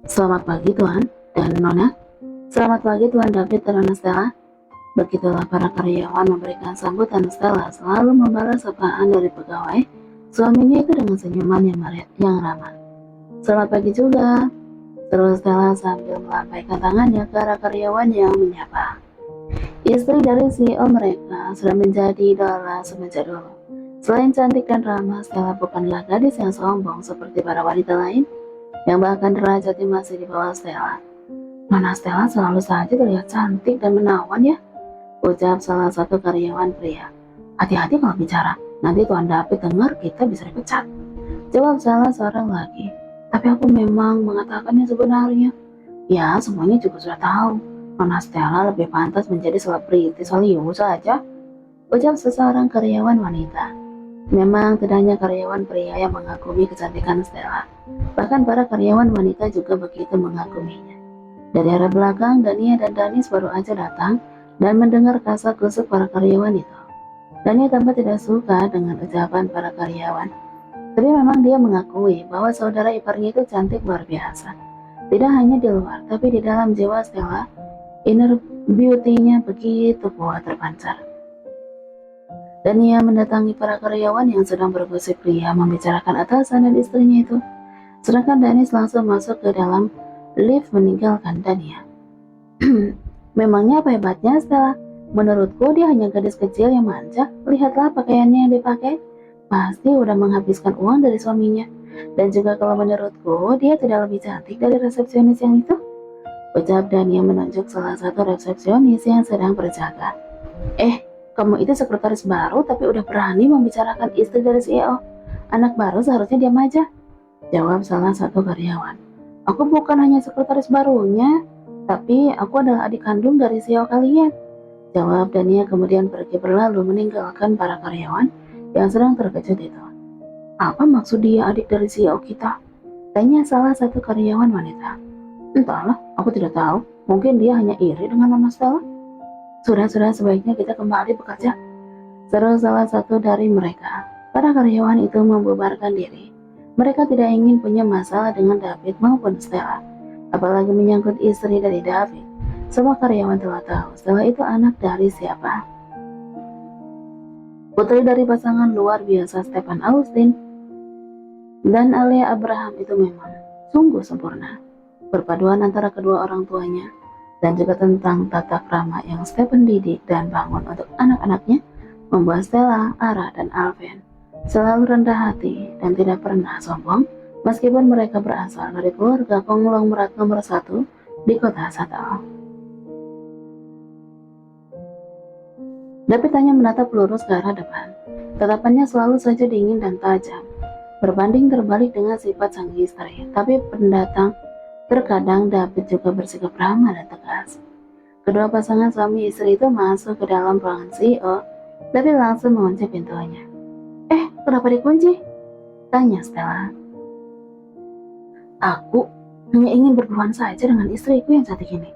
Selamat pagi Tuan dan Nona. Selamat pagi Tuan David dan Nona Stella. Begitulah para karyawan memberikan sambutan Stella selalu membalas sapaan dari pegawai. Suaminya itu dengan senyuman yang ramah. Selamat pagi juga, terus Stella sambil melambaikan tangannya ke arah karyawan yang menyapa. Istri dari CEO mereka sudah menjadi idola semenjak dulu. Selain cantik dan ramah, Stella bukanlah gadis yang sombong seperti para wanita lain yang bahkan derajatnya masih di bawah Stella. Nona Stella selalu saja terlihat cantik dan menawan ya, ucap salah satu karyawan pria. Hati-hati kalau bicara, nanti Tuan David dengar kita bisa dipecat. Jawab salah seorang lagi. Tapi aku memang mengatakannya sebenarnya. Ya, semuanya juga sudah tahu. Nona Stella lebih pantas menjadi selebritis Hollywood saja, ucap seseorang karyawan wanita. Memang tidak hanya karyawan pria yang mengagumi kecantikan Stella. Bahkan para karyawan wanita juga begitu mengaguminya. Dari arah belakang, Dania dan Danis baru aja datang dan mendengar kasak-kusuk para karyawan itu. Dania tampak tidak suka dengan ucapan para karyawan. Tapi memang dia mengakui bahwa saudara iparnya itu cantik luar biasa. Tidak hanya di luar, tapi di dalam jiwa Stella, inner beauty-nya begitu kuat terpancar. Dania mendatangi para karyawan yang sedang bergosip ria membicarakan atasan dan istrinya itu. Sedangkan Danis langsung masuk ke dalam lift meninggalkan Dania. Memangnya apa hebatnya Stella? Menurutku dia hanya gadis kecil yang manja. Lihatlah pakaiannya yang dipakai. Pasti udah menghabiskan uang dari suaminya. Dan juga kalau menurutku dia tidak lebih cantik dari resepsionis yang itu, ucap Dania menunjuk salah satu resepsionis yang sedang berjaga. Kamu itu sekretaris baru tapi udah berani membicarakan istri dari CEO. Anak baru seharusnya diam aja, jawab salah satu karyawan. Aku bukan hanya sekretaris barunya, tapi aku adalah adik kandung dari CEO kalian, jawab Dania kemudian pergi berlalu meninggalkan para karyawan yang sedang terkejut itu. Apa maksud dia adik dari CEO kita? Tanya salah satu karyawan wanita. Entahlah, aku tidak tahu. Mungkin dia hanya iri dengan Nona Stella. Sudah sebaiknya kita kembali bekerja, seru salah satu dari mereka. Para karyawan itu membubarkan diri. Mereka tidak ingin punya masalah dengan David maupun Stella, apalagi menyangkut istri dari David. Semua karyawan telah tahu Stella itu anak dari siapa. Putri dari pasangan luar biasa Stephen Austin dan Alia Abraham itu memang sungguh sempurna. Perpaduan antara kedua orang tuanya dan juga tentang tata krama yang Stephen didik dan bangun untuk anak-anaknya membuat Stella, Ara, dan Alvin selalu rendah hati dan tidak pernah sombong meskipun mereka berasal dari keluarga konglomerat nomor 1 di kota Seattle. David hanya menatap lurus ke arah depan. Tatapannya selalu saja dingin dan tajam, berbanding terbalik dengan sifat sang istri. Tapi terkadang David juga bersikap ramah dan tegas. Kedua pasangan suami istri itu masuk ke dalam ruangan CEO, David langsung mengunci pintunya. Kenapa dikunci? Tanya Stella. Aku hanya ingin berduaan saja dengan istriku yang cantik ini,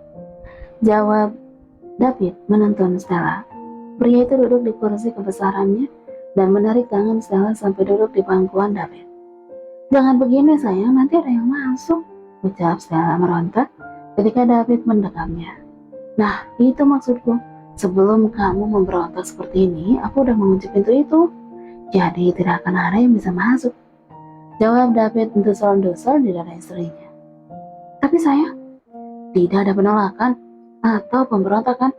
jawab David menuntun Stella. Pria itu duduk di kursi kebesarannya dan menarik tangan Stella sampai duduk di pangkuan David. Jangan begini sayang, nanti ada yang masuk, ucap Stella meronta ketika David mendekapnya. Nah, itu maksudku. Sebelum kamu memberontak seperti ini, aku udah mengunci pintu itu. Jadi tidak akan ada yang bisa masuk, jawab David desal-desal di dada istrinya. Tapi sayang, tidak ada penolakan atau pemberontakan,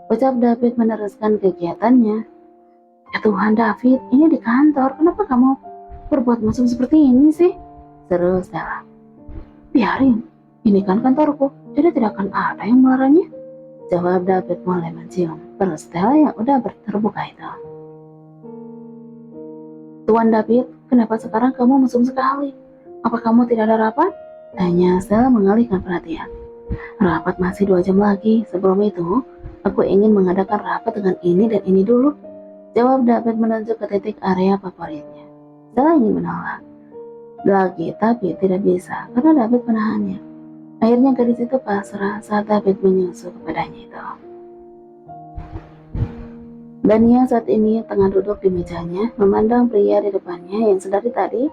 ucap David meneruskan kegiatannya. Ya Tuhan David, ini di kantor, kenapa kamu berbuat mesum seperti ini sih? Seru Stella. Biarin, ini kan kantorku, jadi tidak akan ada yang melarangnya, jawab David mulai mencium perut Stella yang udah terbuka itu. Tuan David, kenapa sekarang kamu mesum sekali? Apa kamu tidak ada rapat? Tanya Stella mengalihkan perhatian. Rapat masih 2 jam lagi, sebelum itu aku ingin mengadakan rapat dengan ini dan ini dulu, jawab David menunjuk ke titik area favoritnya. Stella ingin menolak lagi, tapi tidak bisa karena David menahannya. Akhirnya gadis itu pasrah saat David menyusul kepadanya itu. Dania saat ini tengah duduk di mejanya, memandang pria di depannya yang sedari tadi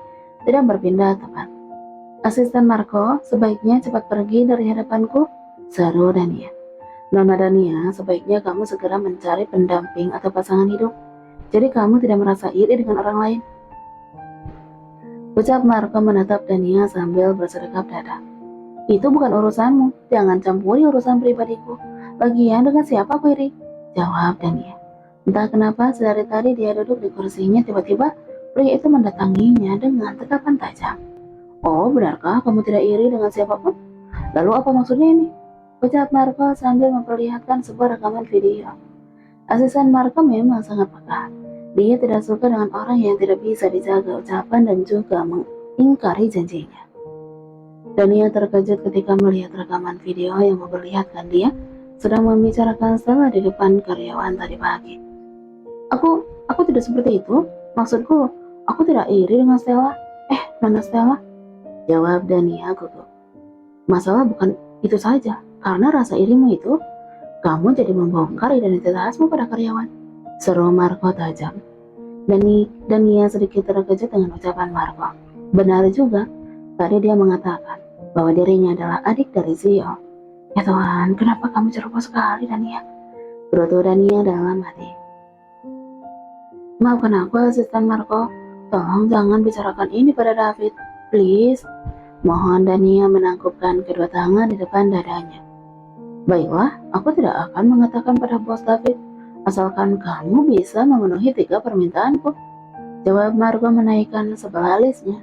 tidak berpindah tempat. Asisten Marco, sebaiknya cepat pergi dari hadapanku, seru Dania. Nona Dania, sebaiknya kamu segera mencari pendamping atau pasangan hidup. Jadi kamu tidak merasa iri dengan orang lain. Ucap Marco menatap Dania sambil bersedekap dada. Itu bukan urusanmu, jangan campuri urusan pribadiku. Lagian dengan siapa aku iri? Jawab Dania. Entah kenapa sedari tadi dia duduk di kursinya, tiba-tiba pria itu mendatanginya dengan tatapan tajam. Oh, benarkah kamu tidak iri dengan siapapun? Lalu apa maksudnya ini? Ucap Marco sambil memperlihatkan sebuah rekaman video. Asisten Marco memang sangat peka. Dia tidak suka dengan orang yang tidak bisa dijaga ucapan dan juga mengingkari janjinya. Dania terkejut ketika melihat rekaman video yang memperlihatkan dia sedang membicarakan Stella di depan karyawan tadi pagi. Aku tidak seperti itu. Maksudku, aku tidak iri dengan Stella. Mana Stella? Jawab Dania gugup. Masalah bukan itu saja, karena rasa irimu itu, kamu jadi membongkar identitasmu pada karyawan. Seru Marco tajam. Dania sedikit terkejut dengan ucapan Marco. Benar juga, tadi dia mengatakan bahwa dirinya adalah adik dari CEO. Ya Tuhan, kenapa kamu ceroboh sekali, Dania? Gerutu Dania dalam hati. Maafkan aku, asisten Marco. Tolong jangan bicarakan ini pada David, please. Mohon Dania menangkupkan kedua tangan di depan dadanya. Baiklah, aku tidak akan mengatakan pada bos David, asalkan kamu bisa memenuhi 3 permintaanku. Jawab Marco menaikkan sebelah alisnya.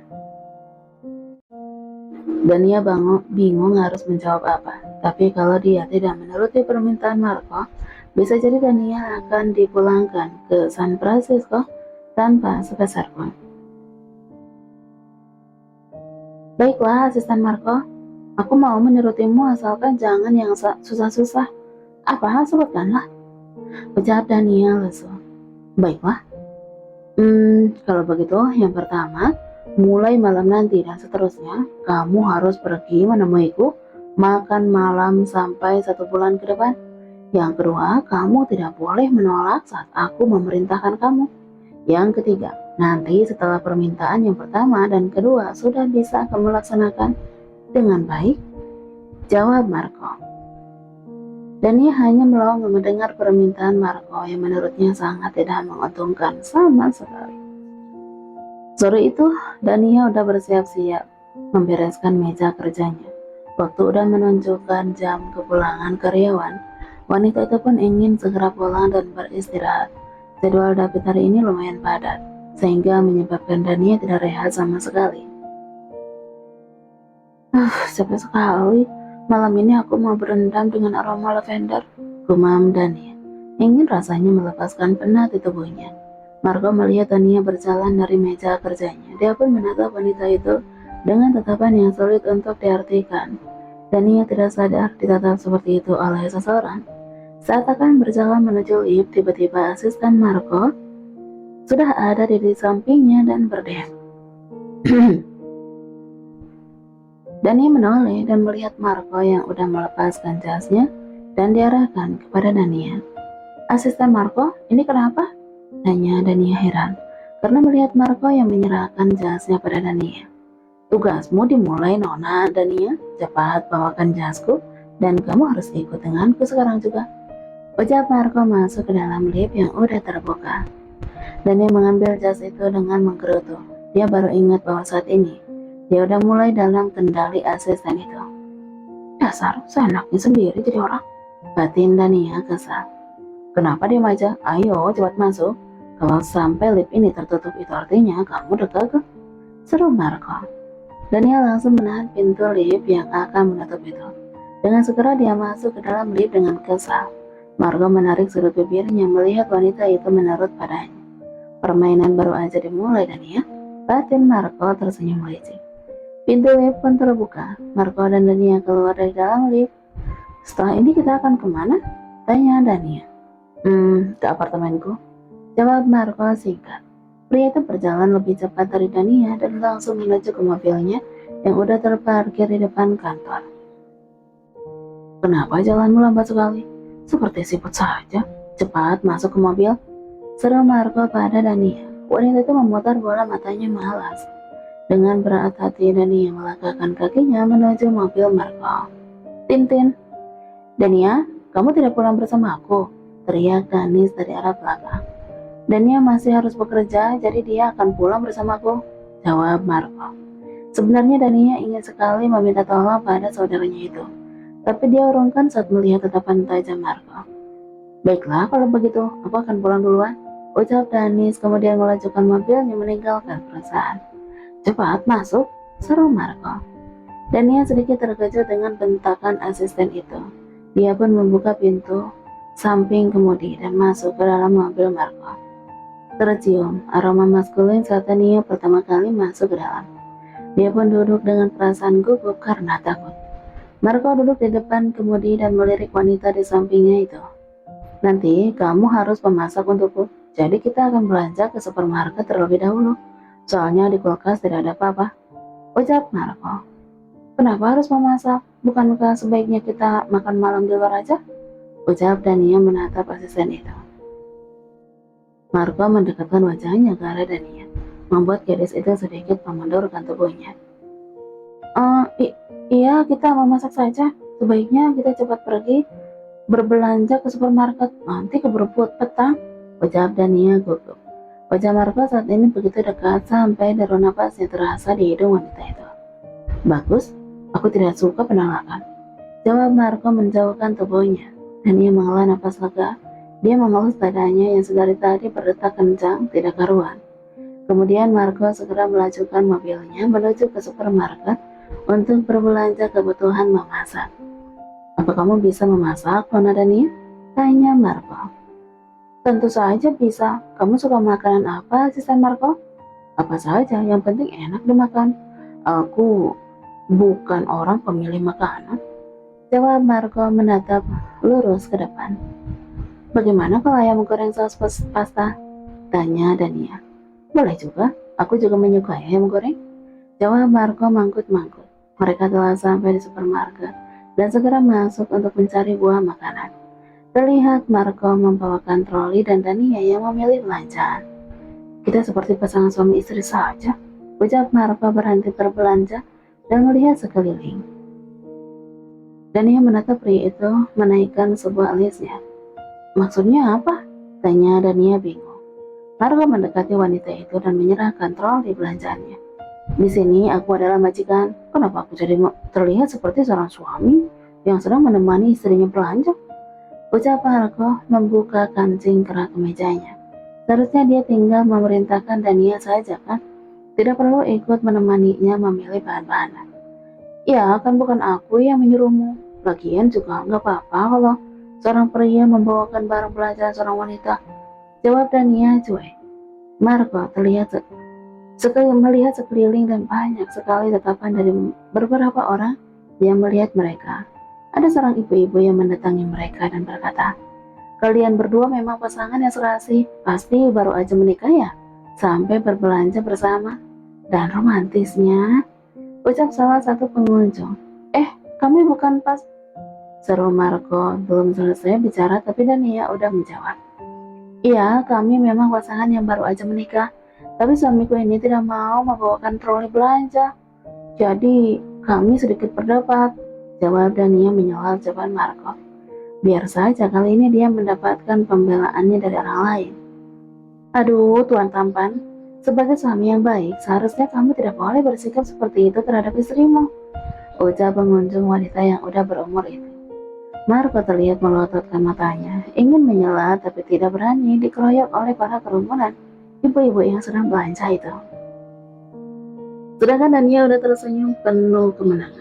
Dania bingung harus menjawab apa. Tapi kalau dia tidak menuruti permintaan Marco, bisa jadi Dania akan dipulangkan ke San Francisco tanpa sepeser pun. Baiklah, asisten Marco. Aku mau menurutimu asalkan jangan yang susah-susah. Apa? Sebutkanlah. Ucap Dania lesu. Baiklah. Kalau begitu, yang pertama, mulai malam nanti dan seterusnya, kamu harus pergi menemuiku makan malam sampai 1 bulan ke depan. Yang kedua, kamu tidak boleh menolak saat aku memerintahkan kamu. Yang ketiga, nanti setelah permintaan yang pertama dan kedua sudah bisa kamu laksanakan dengan baik, jawab Marco. Dania hanya melongo mendengar permintaan Marco yang menurutnya sangat tidak menguntungkan sama sekali. Sore itu, Dania udah bersiap-siap membereskan meja kerjanya. Waktu udah menunjukkan jam kepulangan karyawan, wanita itu pun ingin segera pulang dan beristirahat. Jadwal David hari ini lumayan padat, sehingga menyebabkan Dania tidak rehat sama sekali. Capek sekali. Malam ini aku mau berendam dengan aroma lavender, gumam Dania. Ingin rasanya melepaskan penat di tubuhnya. Marco melihat Dania berjalan dari meja kerjanya. Dia pun menatap wanita itu dengan tatapan yang sulit untuk diartikan. Dania tidak sadar ditatap seperti itu oleh seseorang. Saat akan berjalan menuju lift, tiba-tiba asisten Marco sudah ada di sampingnya dan berdiam. Dania menoleh dan melihat Marco yang udah melepaskan jasnya dan diarahkan kepada Dania. Asisten Marco, ini kenapa? Tanya Dania heran karena melihat Marco yang menyerahkan jasnya pada Dania. Tugasmu dimulai, Nona Dania. Cepat bawakan jasku dan kamu harus ikut denganku sekarang juga. Ucap Marco masuk ke dalam lift yang udah terbuka. Dania mengambil jas itu dengan menggerutu. Dia baru ingat bahwa saat ini dia udah mulai dalam kendali asisten itu. Dasar, seenaknya sendiri jadi orang. Batin Dania kesal. Kenapa diam aja? Ayo cepat masuk. Kalau sampai lift ini tertutup itu artinya kamu udah gagal. Seru Marco. Dania langsung menahan pintu lift yang akan menutup itu. Dengan segera dia masuk ke dalam lift dengan kesal. Marco menarik sudut bibirnya melihat wanita itu menurut padanya. Permainan baru aja dimulai, Dania. Batin Marco tersenyum licik. Pintu lift pun terbuka. Marco dan Dania keluar dari dalam lift. Setelah ini kita akan kemana? Tanya Dania. Ke apartemenku. Jawab Marco singkat. Pria itu berjalan lebih cepat dari Dania dan langsung menuju ke mobilnya yang udah terparkir di depan kantor. Kenapa jalanmu lambat sekali? Seperti siput saja. Cepat masuk ke mobil. Seru Marco pada Dania. Wanita itu memutar bola matanya malas. Dengan berat hati Dania melangkahkan kakinya menuju mobil Marco. Tintin, Dania, kamu tidak pulang bersama aku, teriak Danis dari arah belakang. Dania masih harus bekerja, jadi dia akan pulang bersamaku, jawab Marco. Sebenarnya Dania ingin sekali meminta tolong pada saudaranya itu, tapi dia urungkan saat melihat tatapan tajam Marco. Baiklah, kalau begitu, aku akan pulang duluan, ucap Danis kemudian melajukan mobilnya meninggalkan perusahaan. Cepat masuk, seru Marco. Dania sedikit terkejut dengan bentakan asisten itu. Dia pun membuka pintu samping kemudi dan masuk ke dalam mobil Marco. Tercium aroma maskulin saat Dania pertama kali masuk ke dalam. Dia pun duduk dengan perasaan gugup karena takut. Marco duduk di depan kemudi dan melirik wanita di sampingnya itu. Nanti kamu harus memasak untukku, jadi kita akan belanja ke supermarket terlebih dahulu. Soalnya di kulkas tidak ada apa-apa, ucap Marco. Kenapa harus memasak? Bukankah sebaiknya kita makan malam di luar aja? Ucap Dania menatap asisten itu. Marco mendekatkan wajahnya ke arah Dania, membuat gadis itu sedikit memundurkan tubuhnya. Iya, kita memasak saja. Sebaiknya kita cepat pergi berbelanja ke supermarket. Nanti keburu petang, ucap Dania gugup. Wajah Marco saat ini begitu dekat sampai deru napasnya terasa di hidung wanita itu. Bagus, aku tidak suka penolakan, jawab Marco menjauhkan tubuhnya. Dania menghela napas lega. Dia mengelus dadanya yang sedari tadi berdetak kencang tidak karuan. Kemudian Marco segera melajukan mobilnya menuju ke supermarket untuk berbelanja kebutuhan memasak. Apa kamu bisa memasak, Nona Dania? Tanya Marco. Tentu saja bisa. Kamu suka makanan apa, asisten Marco? Apa saja, yang penting enak dimakan. Aku bukan orang pemilih makanan, jawab Marco menatap lurus ke depan. Bagaimana kalau ayam goreng saus pasta? Tanya Dania. Boleh juga, aku juga menyukai ayam goreng, jawab Marco mangkut-mangkut. Mereka telah sampai di supermarket dan segera masuk untuk mencari buah makanan. Terlihat Marco membawakan troli dan Dania yang memilih belanjaan. Kita seperti pasangan suami istri saja, ucap Marco berhenti berbelanja dan melihat sekeliling. Dania menatap pria itu menaikkan sebuah alisnya. Maksudnya apa? Tanya Dania bingung. Marco mendekati wanita itu dan menyerahkan troli belanjaannya. Di sini aku adalah majikan. Kenapa aku jadi terlihat seperti seorang suami yang sedang menemani istrinya belanja? Ucap Marco membuka kancing kerak kemejanya. Seharusnya dia tinggal memerintahkan Dania saja kan? Tidak perlu ikut menemaninya memilih bahan-bahan. Ya, kan bukan aku yang menyuruhmu. Lagian juga nggak apa-apa kalau seorang pria membawakan barang belanjaan seorang wanita, jawab Dania cuek. Marco terlihat melihat sekeliling dan banyak sekali tatapan dari beberapa orang yang melihat mereka. Ada seorang ibu-ibu yang mendatangi mereka dan berkata, kalian berdua memang pasangan yang serasi, pasti baru aja menikah ya? Sampai berbelanja bersama. Dan romantisnya, ucap salah satu pengunjung. Kami bukan pas, seru Marco. Belum selesai bicara tapi Dania udah menjawab. Iya, kami memang pasangan yang baru aja menikah, tapi suamiku ini tidak mau membawakan troli belanja. Jadi kami sedikit berdebat, jawab Dania menyela jawaban Marco. Biar saja kali ini dia mendapatkan pembelaannya dari orang lain. Aduh, Tuan Tampan, sebagai suami yang baik, seharusnya kamu tidak boleh bersikap seperti itu terhadap istrimu, ucap pengunjung wanita yang udah berumur itu. Marco terlihat melototkan matanya, ingin menyela tapi tidak berani dikeroyok oleh para kerumunan ibu-ibu yang sedang belanja itu. Sedangkan Dania udah tersenyum penuh kemenangan.